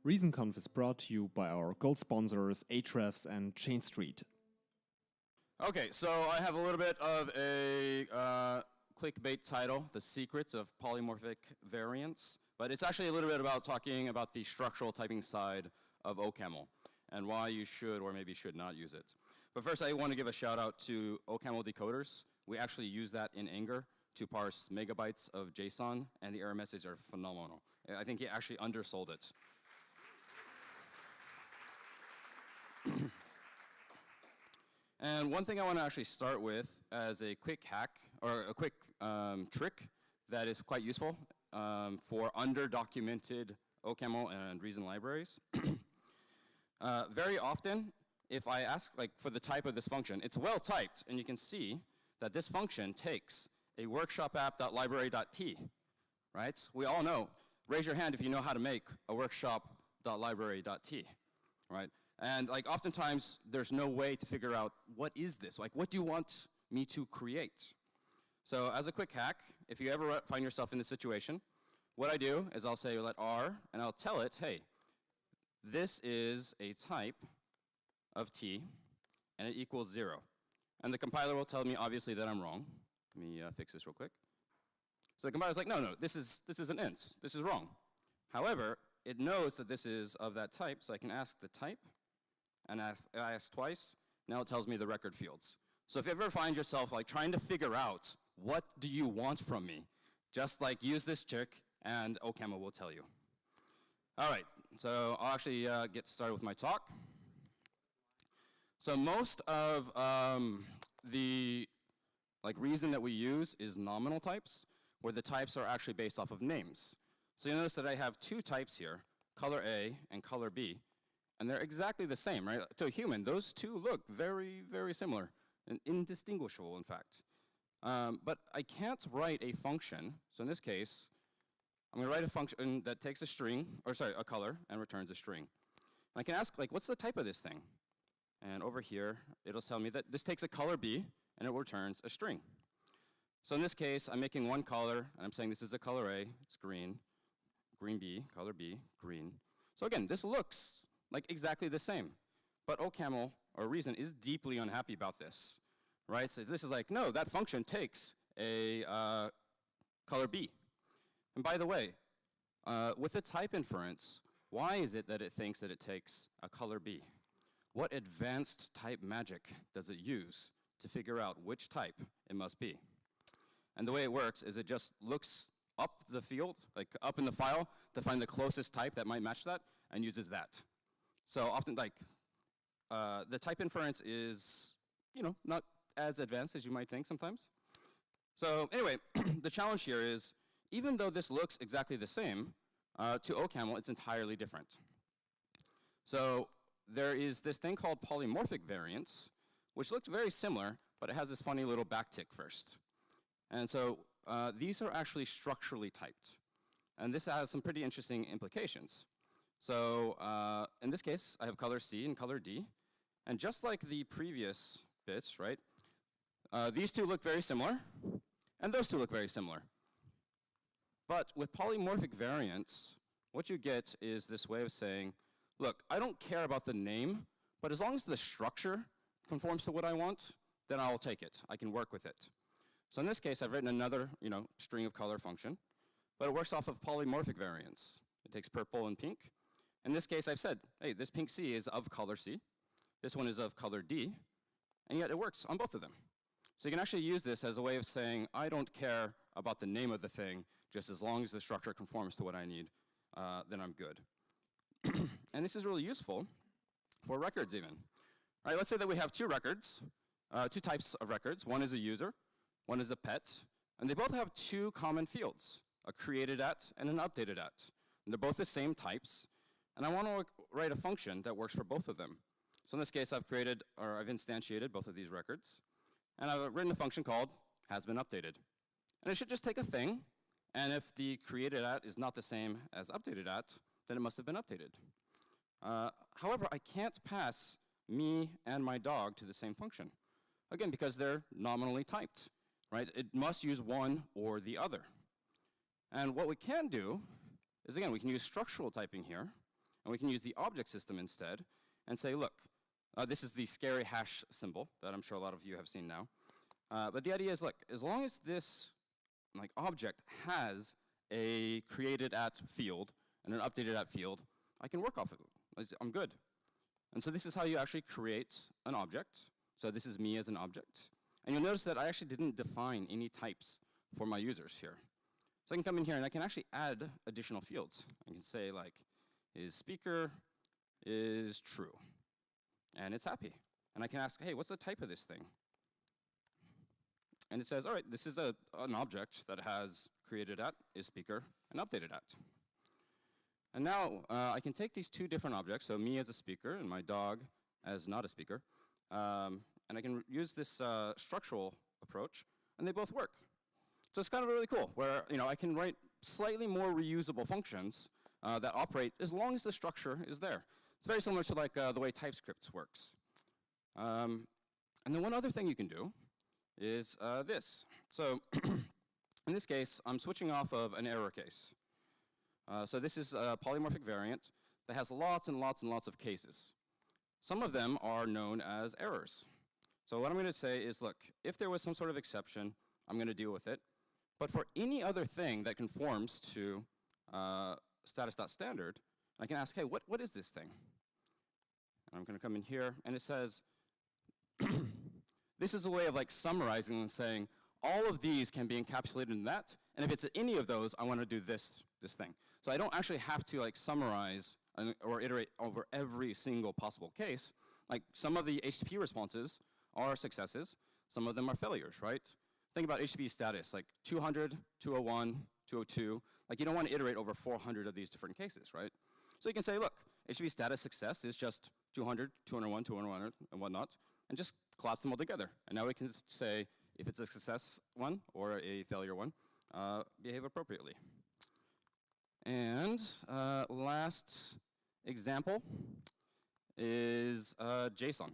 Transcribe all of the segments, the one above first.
ReasonConf is brought to you by our gold sponsors Ahrefs and Chain Street. Okay, so I have a little bit of a clickbait title, The Secrets of Polymorphic Variants, but it's actually a little bit about talking about the structural typing side of OCaml and why you should or maybe should not use it. But first, I want to give a shout out to OCaml decoders. We actually use that in Anger to parse megabytes of JSON, and the error messages are phenomenal. I think he actually undersold it. And one thing I want to actually start with as a quick hack, or a quick trick that is quite useful for under-documented OCaml and Reason libraries. Very often, if I ask for the type of this function, it's well typed, and you can see that this function takes a workshop app.library.t, right? We all know. Raise your hand if you know how to make a workshop.library.t, right? And oftentimes, there's no way to figure out what is this? What do you want me to create? So as a quick hack, if you ever find yourself in this situation, what I do is I'll say let R, and I'll tell it, hey, this is a type of T, and it equals 0. And the compiler will tell me, obviously, that I'm wrong. Let me fix this real quick. So the compiler's like, no, this is an int. This is wrong. However, it knows that this is of that type, so I can ask the type, and I ask twice. Now it tells me the record fields. So if you ever find yourself trying to figure out what do you want from me, just use this trick, and OCaml will tell you. All right, so I'll actually get started with my talk. So most of the reason that we use is nominal types, where the types are actually based off of names. So you notice that I have two types here, color A and color B, and they're exactly the same, right? To a human, those two look very, very similar and indistinguishable, in fact. But I can't write a function. So in this case, I'm going to write a function that takes a string, or sorry, a color, and returns a string. And I can ask, what's the type of this thing? And over here, it'll tell me that this takes a color B, and it returns a string. So in this case, I'm making one color, and I'm saying this is a color A, it's green, green B, color B, green. So again, this looks exactly the same. But OCaml, or Reason, is deeply unhappy about this, right? So this is no, that function takes a color B. And by the way, with the type inference, why is it that it thinks that it takes a color B? What advanced type magic does it use to figure out which type it must be? And the way it works is it just looks up the field, up in the file, to find the closest type that might match that, and uses that. So often, the type inference is, not as advanced as you might think sometimes. So anyway, the challenge here is, even though this looks exactly the same, to OCaml, it's entirely different. So there is this thing called polymorphic variants, which looks very similar, but it has this funny little backtick first. And so these are actually structurally typed. And this has some pretty interesting implications. So in this case, I have color C and color D. And just like the previous bits, right, these two look very similar, and those two look very similar. But with polymorphic variants, what you get is this way of saying, look, I don't care about the name, but as long as the structure conforms to what I want, then I'll take it. I can work with it. So in this case, I've written another string of color function, but it works off of polymorphic variants. It takes purple and pink. In this case, I've said, hey, this pink C is of color C. This one is of color D. And yet it works on both of them. So you can actually use this as a way of saying, I don't care about the name of the thing, just as long as the structure conforms to what I need, then I'm good. And this is really useful for records even. All right, let's say that we have two records, two types of records. One is a user, one is a pet, and they both have two common fields, a created at and an updated at. And they're both the same types, and I want to write a function that works for both of them. So in this case, I've instantiated both of these records, and I've written a function called hasBeenUpdated. And it should just take a thing, and if the created at is not the same as updated at, then it must have been updated. However, I can't pass me and my dog to the same function. Again, because they're nominally typed, right? It must use one or the other. And what we can do is, again, we can use structural typing here, and we can use the object system instead and say, look, this is the scary hash symbol that I'm sure a lot of you have seen now. But the idea is, look, as long as this object has a created at field and an updated at field, I can work off of it. I'm good. And so this is how you actually create an object. So this is me as an object. And you'll notice that I actually didn't define any types for my users here. So I can come in here and I can actually add additional fields. I can say like, is speaker is true? And it's happy. And I can ask, hey, what's the type of this thing? And it says, all right, this is an object that has created at, is speaker, and updated at. And now I can take these two different objects, so me as a speaker and my dog as not a speaker, and I can use this structural approach, and they both work. So it's kind of really cool, where I can write slightly more reusable functions that operate as long as the structure is there. It's very similar to like the way TypeScript works. And then one other thing you can do is this. So in this case, I'm switching off of an error case. So this is a polymorphic variant that has lots and lots and lots of cases. Some of them are known as errors. So what I'm going to say is, look, if there was some sort of exception, I'm going to deal with it. But for any other thing that conforms to status.standard, I can ask, hey, what is this thing? And I'm going to come in here, and it says, this is a way of like summarizing and saying, all of these can be encapsulated in that, and if it's any of those, I want to do this thing. So I don't actually have to like summarize or iterate over every single possible case. Like some of the HTTP responses are successes, some of them are failures, right? Think about HTTP status, like 200, 201, 202. Like you don't want to iterate over 400 of these different cases, right? So you can say, look, HTTP status success is just 200, 201, 201, and whatnot, and just collapse them all together. And now we can say if it's a success one or a failure one, behave appropriately. And last example is JSON.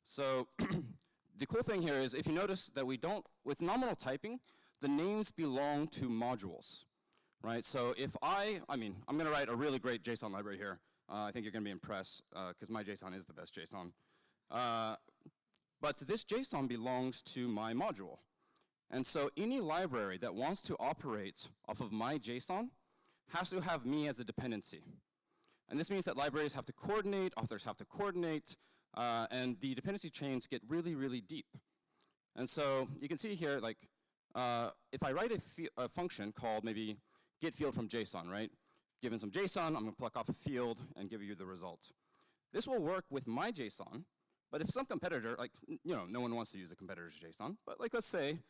So the cool thing here is if you notice that we don't, with nominal typing, the names belong to modules, right? So if I'm going to write a really great JSON library here. I think you're going to be impressed because my JSON is the best JSON. But this JSON belongs to my module. And so any library that wants to operate off of my JSON has to have me as a dependency. And this means that libraries have to coordinate, authors have to coordinate, and the dependency chains get really, really deep. And so you can see here, like, if I write a function called maybe getField from JSON, right? Given some JSON, I'm going to pluck off a field and give you the result. This will work with my JSON, but if some competitor, like, no one wants to use a competitor's JSON, but like, let's say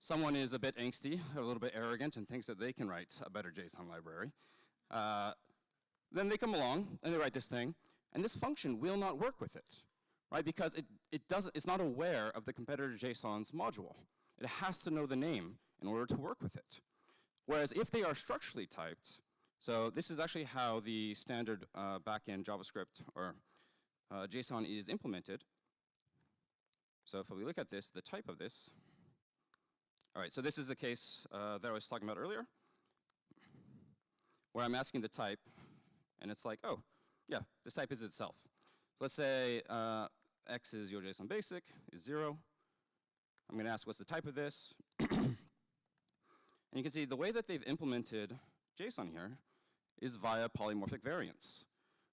someone is a bit angsty, a little bit arrogant, and thinks that they can write a better JSON library, then they come along and they write this thing, and this function will not work with it, right? Because it's not aware of the competitor JSON's module. It has to know the name in order to work with it. Whereas if they are structurally typed, so this is actually how the standard backend JavaScript or JSON is implemented. So if we look at this, the type of this. All right, so this is the case that I was talking about earlier, where I'm asking the type, and it's like, oh, yeah, this type is itself. So let's say X is your JSON basic, is 0. I'm going to ask what's the type of this. And you can see the way that they've implemented JSON here is via polymorphic variants,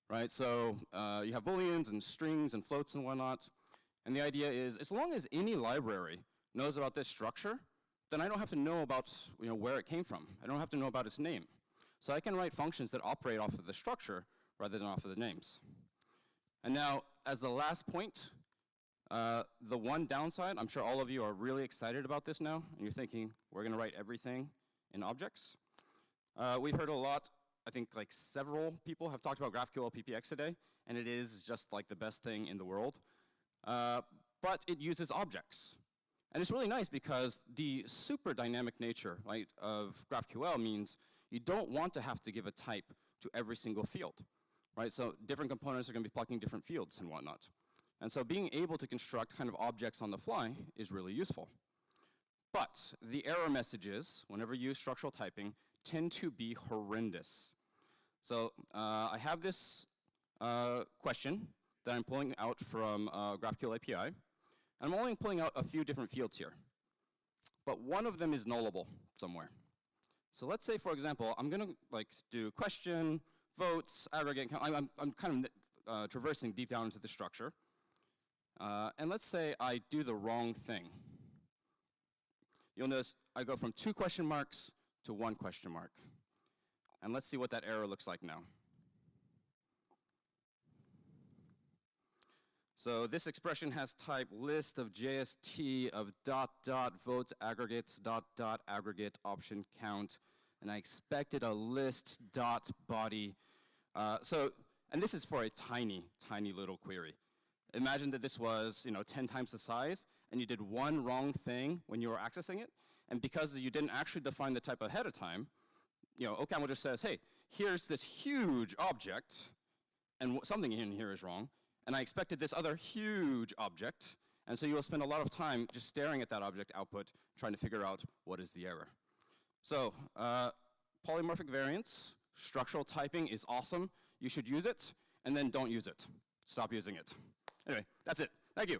right? So you have booleans and strings and floats and whatnot. And the idea is, as long as any library knows about this structure, then I don't have to know about where it came from. I don't have to know about its name. So I can write functions that operate off of the structure rather than off of the names. And now, as the last point, the one downside, I'm sure all of you are really excited about this now, and you're thinking, we're going to write everything in objects. We've heard a lot, I think like several people have talked about GraphQL PPX today, and it is just like the best thing in the world. But it uses objects. And it's really nice because the super dynamic nature, right, of GraphQL means you don't want to have to give a type to every single field, right? So different components are going to be plucking different fields and whatnot. And so being able to construct kind of objects on the fly is really useful. But the error messages, whenever you use structural typing, tend to be horrendous. So I have this question that I'm pulling out from GraphQL API. And I'm only pulling out a few different fields here. But one of them is nullable somewhere. So let's say, for example, I'm going to like do question, votes, aggregate count. I'm kind of traversing deep down into the structure. And let's say I do the wrong thing. You'll notice I go from 2 question marks to 1 question mark. And let's see what that error looks like now. So this expression has type list of JST of dot votes aggregates dot aggregate option count, and I expected a list dot body. And this is for a tiny little query. Imagine that this was 10 times the size, and you did one wrong thing when you were accessing it, and because you didn't actually define the type ahead of time, OCaml just says, hey, here's this huge object, and something in here is wrong. And I expected this other huge object, and so you will spend a lot of time just staring at that object output, trying to figure out what is the error. So, polymorphic variants, structural typing is awesome. You should use it, and then don't use it. Stop using it. Anyway, that's it. Thank you.